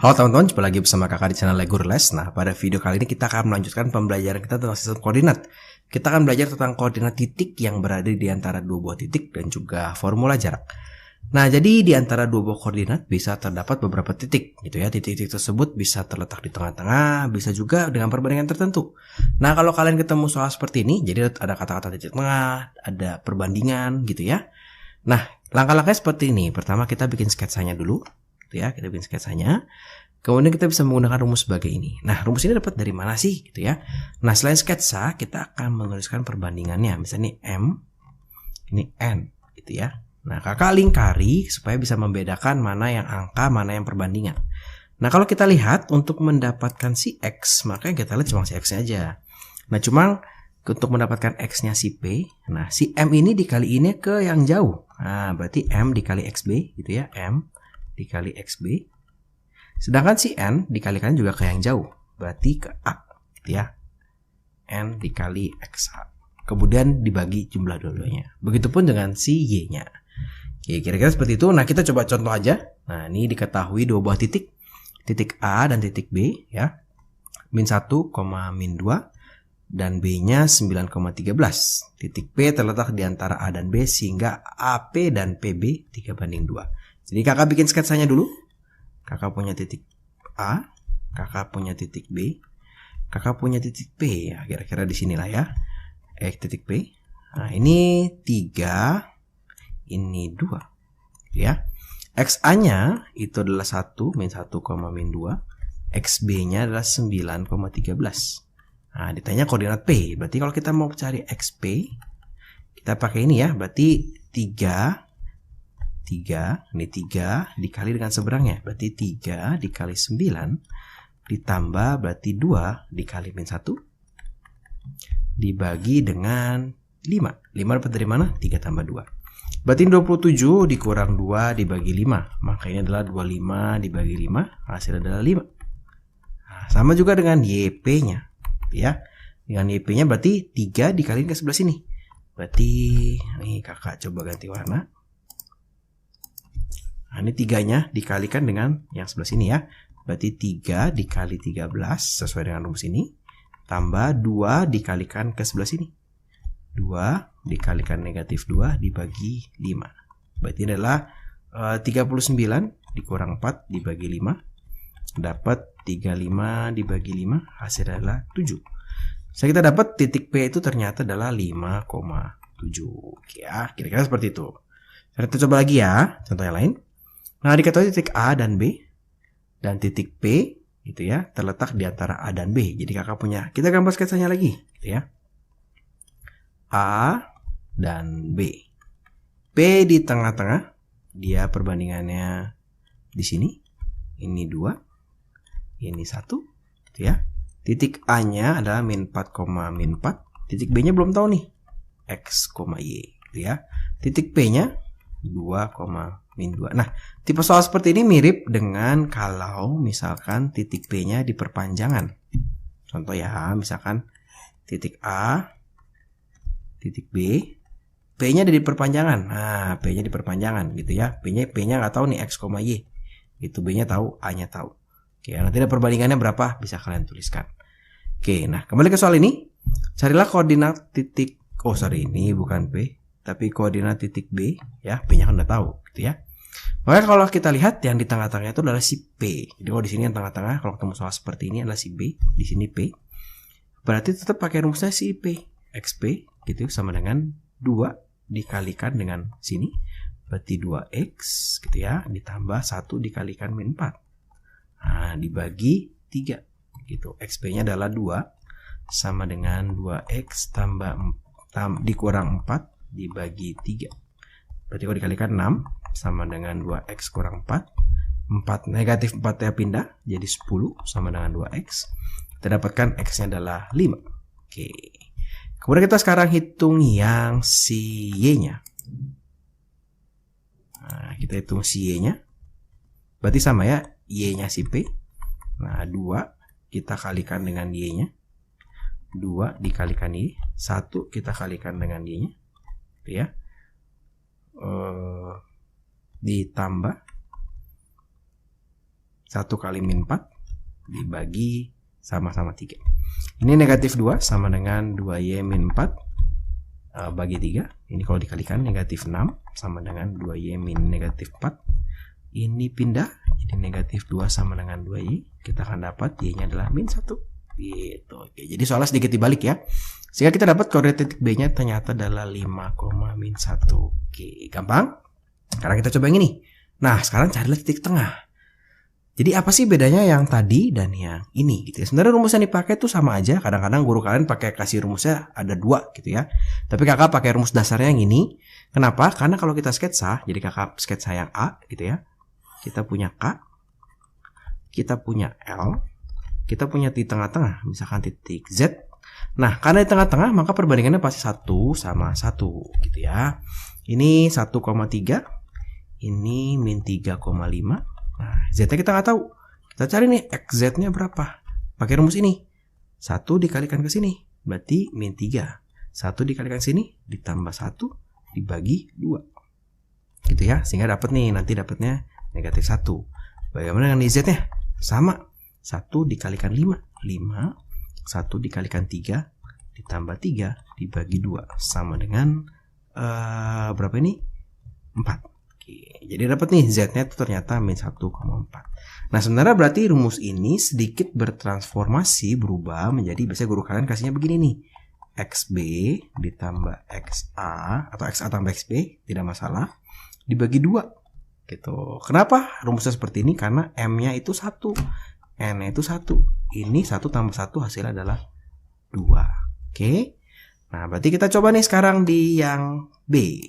Halo teman-teman, jumpa lagi bersama kakak di channel Lego Les. Nah, pada video kali ini kita akan melanjutkan pembelajaran kita tentang sistem koordinat. Kita akan belajar tentang koordinat titik yang berada di antara dua buah titik dan juga formula jarak. Nah, jadi di antara dua buah koordinat bisa terdapat beberapa titik, gitu ya. Titik-titik tersebut bisa terletak di tengah-tengah, bisa juga dengan perbandingan tertentu. Nah, kalau kalian ketemu soal seperti ini, jadi ada kata-kata titik tengah, ada perbandingan, gitu ya. Nah, langkah-langkahnya seperti ini. Pertama kita bikin sketsanya dulu. Ya, kita bikin sketsanya. Kemudian kita bisa menggunakan rumus sebagai ini. Nah, rumus ini dapat dari mana sih, gitu ya? Nah, selain sketsa, kita akan menuliskan perbandingannya. Misalnya ini M, ini N, gitu ya. Nah, kakak lingkari supaya bisa membedakan mana yang angka, mana yang perbandingan. Nah, kalau kita lihat untuk mendapatkan si X, maka yang kita lihat cuma si X-nya aja. Nah, cuma untuk mendapatkan X-nya si P, nah si M ini dikaliinnya ke yang jauh. Nah, berarti M dikali XB, gitu ya. M dikali XB. Sedangkan si N dikalikan juga ke yang jauh, berarti ke A, gitu ya. N dikali XA. Kemudian dibagi jumlah dua-duanya. Begitupun dengan si Y-nya. Oke, kira-kira seperti itu. Nah, kita coba contoh aja. Nah, ini diketahui dua buah titik. Titik A dan titik B, ya. Min 1, min 2. Dan B-nya 9,13. Titik P terletak di antara A dan B sehingga AP dan PB 3:2. Jadi kakak bikin sketsanya dulu. Kakak punya titik A, kakak punya titik B, kakak punya titik P ya, kira-kira di sinilah ya. Titik P. Nah, ini 3, ini 2. Ya. XA-nya itu adalah 1, min 1, min 2. XB-nya adalah 9,13. Nah, ditanya koordinat P. Berarti kalau kita mau cari XP, kita pakai ini ya. Berarti 3 ini 3 dikali dengan seberangnya. Berarti 3 dikali 9 ditambah berarti 2 dikali min 1 dibagi dengan 5. 5 dapat dari mana? 3 tambah 2. Berarti 27 dikurang 2 dibagi 5. Maka ini adalah 25 dibagi 5. Hasilnya adalah 5. Nah, sama juga dengan YP-nya. Ya, dengan YP-nya berarti 3 dikali ke sebelah sini. Berarti nih kakak coba ganti warna. Nah, ini 3-nya dikalikan dengan yang sebelah sini ya. Berarti 3 dikali 13 sesuai dengan rumus ini. Tambah 2 dikalikan ke sebelah sini. 2 dikalikan negatif 2 dibagi 5. Berarti ini adalah 39 dikurang 4 dibagi 5. Dapat 35 dibagi 5. Hasilnya adalah 7. So, kita dapat titik P itu ternyata adalah 5,7. Ya, kira-kira seperti itu. Kita coba lagi ya, contoh yang lain. Nah, diketahui titik A dan B dan titik P gitu ya, terletak di antara A dan B. Jadi kakak punya, kita gambar sketsanya lagi gitu ya. A dan B. P di tengah-tengah, dia perbandingannya di sini. Ini 2, ini 1 gitu ya. Titik A-nya adalah min 4, min 4. Titik B-nya belum tahu nih. X, Y gitu ya. Titik P-nya 2, min 2. Nah, tipe soal seperti ini mirip dengan kalau misalkan titik P-nya di perpanjangan. Contoh ya, misalkan titik A, titik B, P-nya ada di perpanjangan. Nah, P-nya di perpanjangan gitu ya. P-nya nggak tahu nih X, Y. Itu B-nya tahu, A-nya tahu. Oke, nanti ada perbandingannya berapa bisa kalian tuliskan. Oke, nah kembali ke soal ini. Carilah koordinat titik, ini bukan P, tapi koordinat titik B ya, P-nya kan udah tahu gitu ya. Maka kalau kita lihat yang di tengah-tengah itu adalah si P. Jadi kalau di sini yang tengah-tengah kalau ketemu soal seperti ini adalah si B, di sini P. Berarti tetap pakai rumusnya si P. XP gitu sama dengan 2 dikalikan dengan sini. Berarti 2X gitu ya, ditambah 1 dikalikan min 4. Nah, dibagi 3 gitu. XP-nya adalah 2 sama dengan 2X dikurang 4 dibagi 3. Berarti kalau dikalikan 6 sama dengan 2X kurang 4. 4 negatif 4-nya pindah jadi 10 sama dengan 2X. Kita dapatkan X-nya adalah 5. Oke. Kemudian kita sekarang hitung yang si Y-nya. Nah, kita hitung si Y-nya. Berarti sama ya, Y-nya si P. Nah, 2 kita kalikan dengan Y-nya. 2 dikalikan Y. 1 kita kalikan dengan Y-nya. Ya. Ditambah 1 kali min 4 dibagi sama-sama 3. Ini negatif 2 sama dengan 2Y min 4 bagi 3. Ini kalau dikalikan negatif 6 sama dengan 2Y min negatif 4. Ini pindah, jadi negatif 2 sama dengan 2Y. Kita akan dapat Y-nya adalah min 1. Gitu. Oke, jadi soalnya sedikit dibalik ya. Sehingga kita dapat koordinat titik B-nya ternyata adalah 5, min 1. Oke, gampang. Sekarang kita coba yang ini. Nah, sekarang carilah titik tengah. Jadi apa sih bedanya yang tadi dan yang ini gitu ya. Sebenarnya rumus yang dipakai tuh sama aja. Kadang-kadang guru kalian pakai kasih rumusnya ada 2 gitu ya. Tapi kakak pakai rumus dasarnya yang ini. Kenapa? Karena kalau kita sketsa, jadi kakak sketsa yang A gitu ya. Kita punya K, kita punya L, kita punya di tengah-tengah, misalkan titik Z. Nah, karena di tengah-tengah maka perbandingannya pasti 1 sama 1 gitu ya. Ini 1,3, ini min 3,5. Nah, Z-nya kita nggak tahu. Kita cari nih XZ-nya berapa. Pakai rumus ini. 1 dikalikan ke sini, berarti min 3. 1 dikalikan ke sini, ditambah 1, dibagi 2. Gitu ya, sehingga dapat nih, nanti dapatnya negatif 1. Bagaimana dengan Z-nya? Sama. 1 dikalikan 5. 5. 1 dikalikan 3, ditambah 3, dibagi 2. Sama dengan, berapa ini? 4. Oke, jadi dapat nih Z-nya itu ternyata min 1,4. Nah, sebenarnya berarti rumus ini sedikit bertransformasi, berubah menjadi, biasanya guru kalian kasihnya begini nih. XB ditambah XA atau XA tambah XB, tidak masalah, dibagi 2. Gitu. Kenapa rumusnya seperti ini? Karena M-nya itu 1, N-nya itu 1. Ini 1 tambah 1 hasilnya adalah 2. Oke. Nah, berarti kita coba nih sekarang di yang B.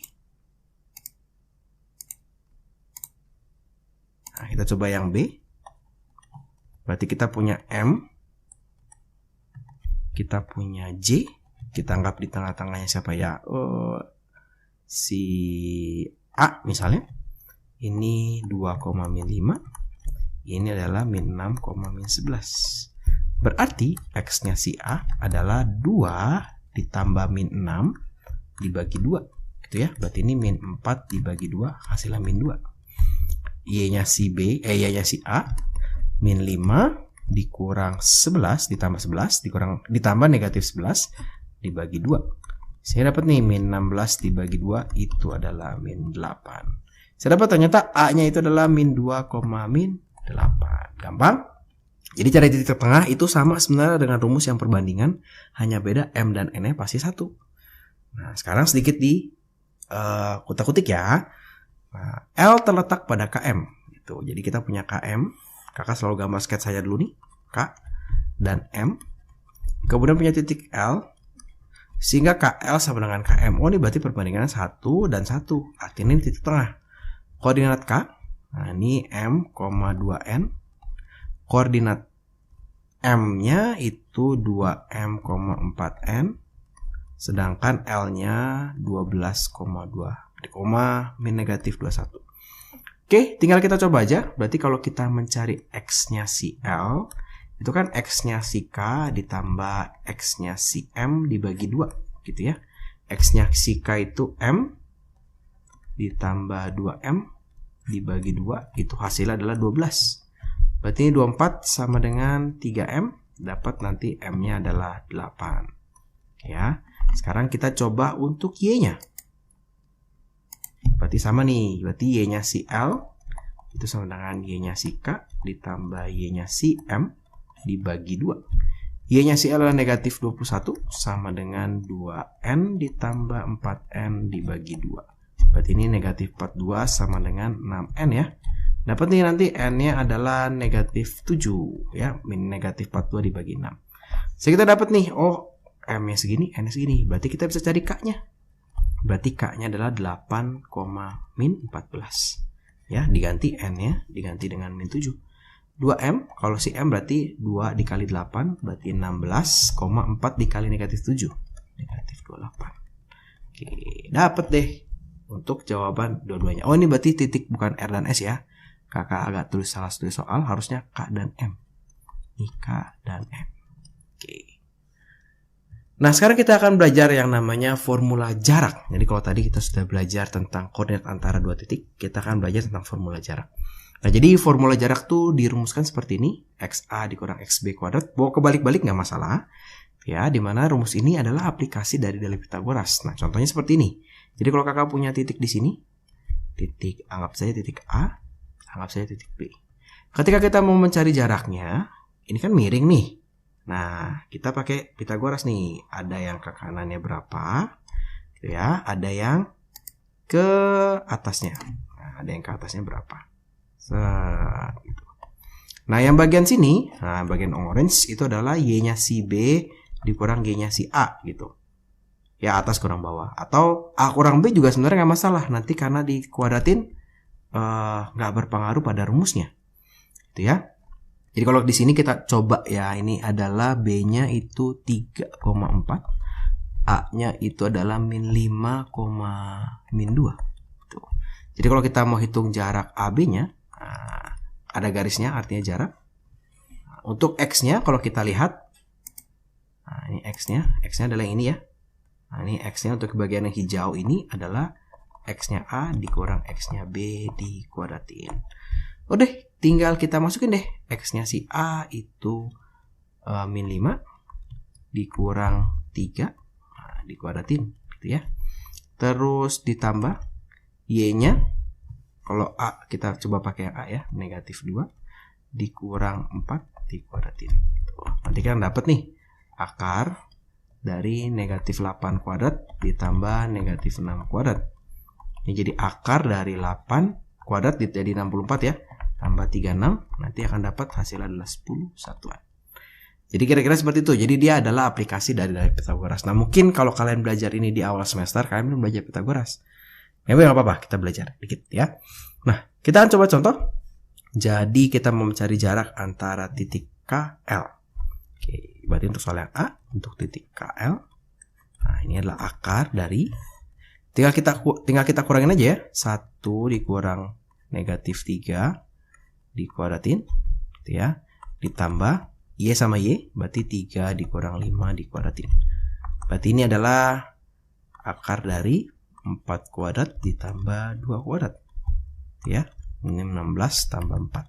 Nah, kita coba yang B. Berarti kita punya M, kita punya J. Kita anggap di tengah-tengahnya siapa ya? Si A misalnya. Ini 2,5. Ini adalah min 6,11. Berarti X-nya si A adalah 2 ditambah min 6 dibagi 2. Gitu ya. Berarti ini min 4 dibagi 2 hasilnya min 2. Y-nya si B, Y-nya si A, min 5 dikurang 11 ditambah 11 ditambah negatif 11 dibagi 2. Saya dapat nih min 16 dibagi 2 itu adalah min 8. Saya dapat ternyata A-nya itu adalah min 2, min 8. Gampang? Jadi cari titik tengah itu sama sebenarnya dengan rumus yang perbandingan, hanya beda M dan N-nya pasti 1. Nah, sekarang sedikit di kutak-kutik ya. Nah, L terletak pada KM gitu. Jadi kita punya KM. Kakak selalu gambar sketsa saja dulu nih. K dan M. Kemudian punya titik L. Sehingga KL sama dengan KM. Oh, ini berarti perbandingannya 1 dan 1. Artinya ini titik tengah. Koordinat K. Nah, ini M, 2N. Koordinat M-nya itu 2M,4N. Sedangkan L-nya 12,2. Min negatif 21. Oke, tinggal kita coba aja. Berarti kalau kita mencari X-nya si L, itu kan X-nya si K ditambah X-nya si M dibagi 2 gitu ya. X-nya si K itu M ditambah 2M dibagi 2, itu hasilnya adalah 12. Berarti ini 24 sama dengan 3M, dapat nanti M-nya adalah 8. Ya. Sekarang kita coba untuk Y-nya. Berarti sama nih, berarti Y-nya si L itu sama dengan Y-nya si K ditambah Y-nya si M dibagi 2. Y-nya si L adalah negatif 21 sama dengan 2N ditambah 4N dibagi 2. Berarti ini negatif 42 sama dengan 6N ya. Dapat nih nanti N-nya adalah negatif 7 ya, min negatif 42 dibagi 6. Jadi kita dapat nih, oh M-nya segini, N-nya segini. Berarti kita bisa cari K-nya. Berarti K-nya adalah 8, min 14. Ya, diganti N-nya, diganti dengan min 7. 2M, kalau si M berarti 2 dikali 8, berarti 16,4 dikali negatif 7. Negatif 28. Oke, dapat deh untuk jawaban dua-duanya. Oh, ini berarti titik bukan R dan S ya. Kakak agak salah tulis soal, harusnya K dan M. Ini K dan M. Oke. Nah, sekarang kita akan belajar yang namanya formula jarak. Jadi kalau tadi kita sudah belajar tentang koordinat antara dua titik, kita akan belajar tentang formula jarak. Nah, jadi formula jarak tuh dirumuskan seperti ini. XA dikurang XB kuadrat. Bawa kebalik-balik nggak masalah. Ya, dimana rumus ini adalah aplikasi dari dalil Pitagoras. Nah, contohnya seperti ini. Jadi kalau kakak punya titik di sini, titik, anggap saja titik A, anggap saja titik B. Ketika kita mau mencari jaraknya, ini kan miring nih. Nah, kita pakai Pitagoras nih. Ada yang ke kanannya berapa, gitu ya. Ada yang ke atasnya. Nah, ada yang ke atasnya berapa. Gitu. Nah, yang bagian sini, nah bagian orange itu adalah Y-nya si B dikurang G-nya si A gitu. Ya, atas kurang bawah. Atau A kurang B juga sebenarnya nggak masalah. Nanti karena dikuadratin nggak berpengaruh pada rumusnya. Gitu ya. Jadi kalau di sini kita coba ya, ini adalah B-nya itu 3,4. A-nya itu adalah min 5, min 2. Gitu. Jadi kalau kita mau hitung jarak AB-nya, nah, ada garisnya artinya jarak. Untuk X-nya kalau kita lihat, nah ini X-nya adalah yang ini ya. Nah ini X-nya untuk bagian yang hijau ini adalah X-nya A dikurang X-nya B dikuadratin. Udah, tinggal kita masukin deh. X-nya si A itu min 5 dikurang 3 dikuadratin gitu ya. Terus ditambah Y-nya, kalau A kita coba pakai A ya, negatif 2 dikurang 4 dikuadratin. Nanti kan dapat nih akar dari negatif 8 kuadrat ditambah negatif 6 kuadrat. Ini jadi akar dari 8 kuadrat jadi 64 ya, tambah 36, nanti akan dapat hasilnya adalah 10 satuan. Jadi kira-kira seperti itu. Jadi dia adalah aplikasi dari Pitagoras. Nah, mungkin kalau kalian belajar ini di awal semester, kalian belum belajar Pitagoras. Ya, nggak apa-apa, kita belajar dikit ya. Nah, kita akan coba contoh. Jadi kita mau mencari jarak antara titik K, L. Oke, berarti untuk soal yang A, untuk titik KL. Nah, ini adalah akar dari, tinggal kita kurangin aja ya. 1 dikurang negatif 3 dikuadratin, gitu ya. Ditambah Y sama Y, berarti 3 dikurang 5 dikuadratin. Berarti ini adalah akar dari 4 kuadrat ditambah 2 kuadrat. Ya, ini 16 tambah 4.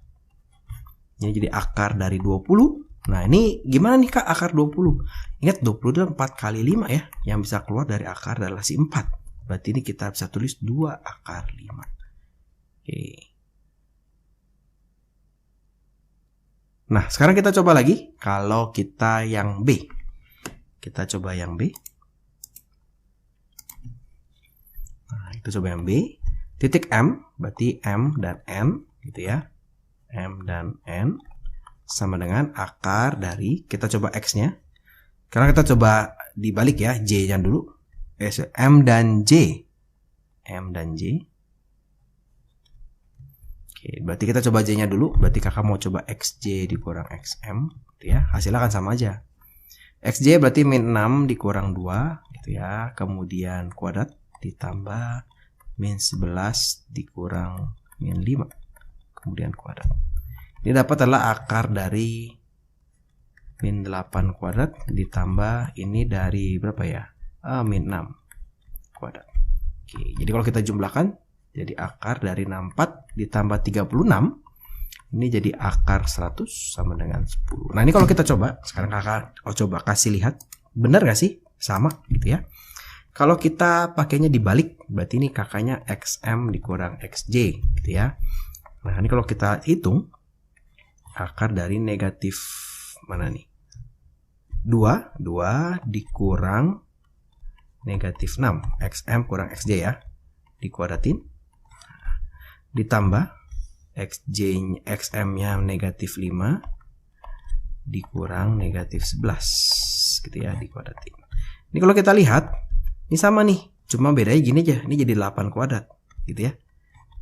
Ini jadi akar dari 20. Nah, ini gimana nih Kak akar 20? Ingat 20 adalah 4 kali 5 ya. Yang bisa keluar dari akar adalah si 4. Berarti ini kita bisa tulis 2 akar 5. Oke. Nah, sekarang kita coba lagi. Kalau kita yang B. Kita coba yang B. Nah, kita coba yang B. Titik M, berarti M dan N gitu ya. M dan N sama dengan akar dari, kita coba X-nya. Karena kita coba dibalik ya, J-nya dulu. M dan J. M dan J. Oke, berarti kita coba J-nya dulu. Berarti kakak mau coba XJ dikurang XM gitu ya. Hasilnya akan sama aja. XJ berarti min 6 dikurang 2 gitu ya. Kemudian kuadrat ditambah min 11 dikurang min 5. Kemudian kuadrat. Ini dapat adalah akar dari min 8 kuadrat ditambah ini dari berapa ya? Min 6 kuadrat. Oke, jadi kalau kita jumlahkan jadi akar dari 64 ditambah 36. Ini jadi akar 100 sama dengan 10. Nah, ini kalau kita coba, sekarang kakak coba kasih lihat. Benar gak sih? Sama gitu ya. Kalau kita pakainya dibalik, berarti ini kakaknya XM dikurang XJ gitu ya. Nah, ini kalau kita hitung akar dari negatif mana nih? 2 dikurang negatif 6. XM kurang XJ ya. Dikuadratin. Ditambah XM-nya negatif 5 dikurang negatif 11 gitu ya, dikuadratin. Ini kalau kita lihat, ini sama nih. Cuma bedanya gini aja. Ini jadi 8 kuadrat gitu ya.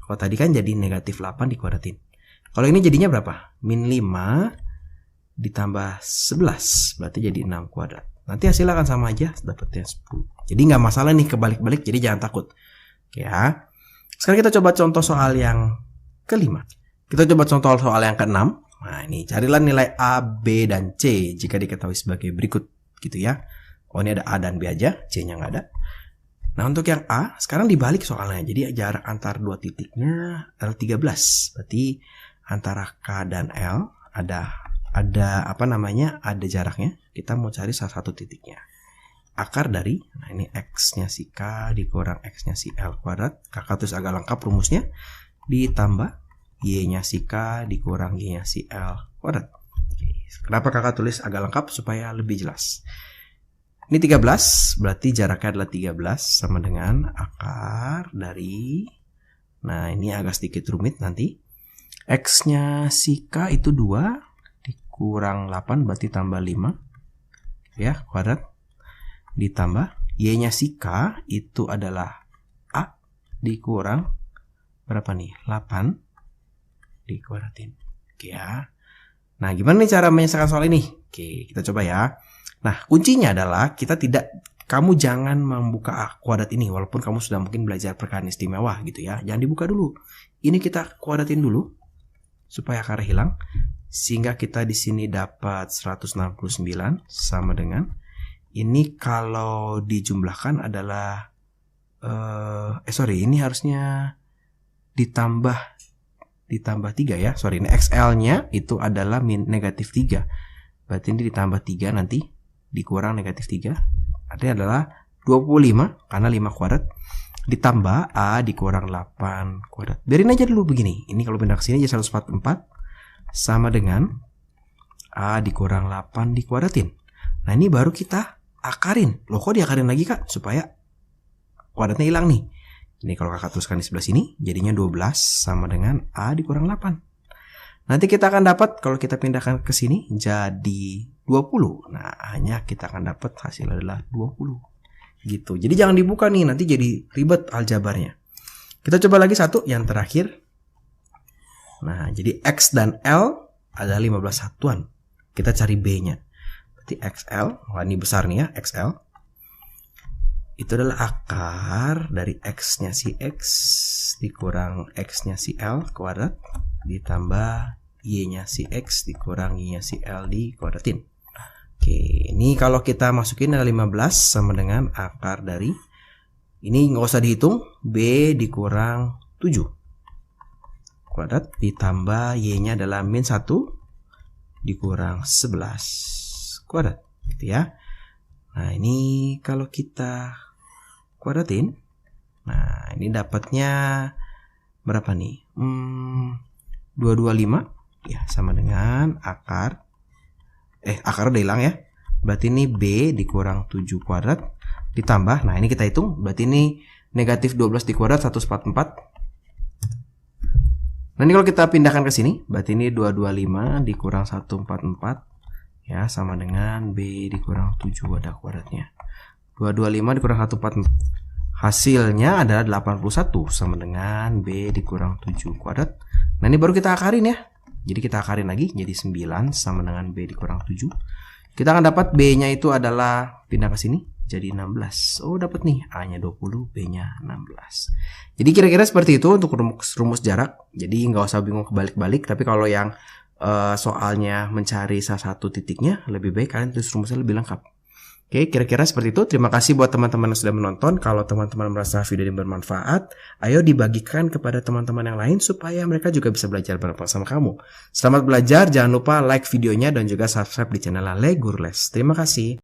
Kalau tadi kan jadi negatif 8 dikuadratin. Kalau ini jadinya berapa? Min 5 ditambah 11. Berarti jadi 6 kuadrat. Nanti hasilnya akan sama aja. Dapatnya 10. Jadi nggak masalah nih kebalik-balik. Jadi jangan takut. Oke ya. Sekarang kita coba contoh soal yang kelima. Kita coba contoh soal yang keenam. Nah ini carilah nilai A, B, dan C jika diketahui sebagai berikut gitu ya. Oh ini ada A dan B aja. C-nya nggak ada. Nah untuk yang A, sekarang dibalik soalnya. Jadi jarak antar dua titiknya adalah 13. Berarti antara K dan L ada apa namanya? Ada jaraknya. Kita mau cari salah satu titiknya. Akar dari, nah ini X-nya si K dikurang X-nya si L kuadrat. Kakak tulis agak lengkap rumusnya. Ditambah Y-nya si K dikurang Y-nya si L kuadrat. Oke. Kenapa kakak tulis agak lengkap? Supaya lebih jelas. Ini 13, berarti jaraknya adalah 13 sama dengan akar dari, nah ini agak sedikit rumit nanti. X-nya si K itu 2 dikurang 8 berarti tambah 5 ya kuadrat, ditambah Y-nya si K itu adalah A dikurang berapa nih? 8 dikuadratin. Oke ya. Nah, gimana nih cara menyelesaikan soal ini? Oke, kita coba ya. Nah, kuncinya adalah kamu jangan membuka kuadrat ini walaupun kamu sudah mungkin belajar perkalian istimewa gitu ya. Jangan dibuka dulu. Ini kita kuadratin dulu supaya akar hilang. Sehingga kita di sini dapat 169 sama dengan ini kalau dijumlahkan adalah ini harusnya ditambah 3 ya. Sorry, ini XL-nya itu adalah negatif 3. Berarti ini ditambah 3 nanti dikurang negatif 3. Artinya adalah 25 karena 5 kuadrat ditambah A dikurang 8 kuadrat. Biarin aja dulu begini. Ini kalau pindah ke sini jadi 144 sama dengan A dikurang 8 dikuadratin. Nah, ini baru kita akarin. Loh, kok diakarin lagi, Kak? Supaya kuadratnya hilang nih. Ini kalau kakak tuliskan di sebelah sini, jadinya 12 sama dengan A dikurang 8. Nanti kita akan dapat, kalau kita pindahkan ke sini, jadi 20. Nah, hanya kita akan dapat hasil adalah 20. Gitu. Jadi jangan dibuka nih, nanti jadi ribet aljabarnya. Kita coba lagi satu, yang terakhir. Nah, jadi X dan L ada 15 satuan. Kita cari B-nya. Berarti XL, wah ini besar nih ya, XL. Itu adalah akar dari X-nya si X dikurang X-nya si L kuadrat ditambah Y-nya si X dikurang Y-nya si L dikuadratin. Oke, ini kalau kita masukin ada 15 sama dengan akar dari, ini nggak usah dihitung, B dikurang 7 kuadrat ditambah Y-nya adalah min 1 dikurang 11 kuadrat gitu ya. Nah, ini kalau kita kuadratin, nah ini dapatnya berapa nih? 225 ya, sama dengan akar udah hilang ya. Berarti ini B dikurang 7 kuadrat ditambah, nah ini kita hitung, berarti ini negatif 12 dikuadrat 144. Nah, ini kalau kita pindahkan ke sini, berarti ini 225 dikurang 144 ya, sama dengan B dikurang 7 ada kuadratnya. 225 dikurang 144. Hasilnya adalah 81 sama dengan B dikurang 7 kuadrat. Nah, ini baru kita akarin ya. Jadi kita akarin lagi jadi 9 sama dengan B dikurang 7. Kita akan dapat B-nya itu adalah, pindah ke sini jadi 16. Oh, dapat nih A-nya 20, B-nya 16. Jadi kira-kira seperti itu untuk rumus jarak. Jadi nggak usah bingung kebalik-balik, tapi kalau yang soalnya mencari salah satu titiknya, lebih baik kalian tulis rumusnya lebih lengkap. Oke, kira-kira seperti itu. Terima kasih buat teman-teman yang sudah menonton. Kalau teman-teman merasa video ini bermanfaat, ayo dibagikan kepada teman-teman yang lain supaya mereka juga bisa belajar bersama kamu. Selamat belajar, jangan lupa like videonya dan juga subscribe di channel Ale Guru Les. Terima kasih.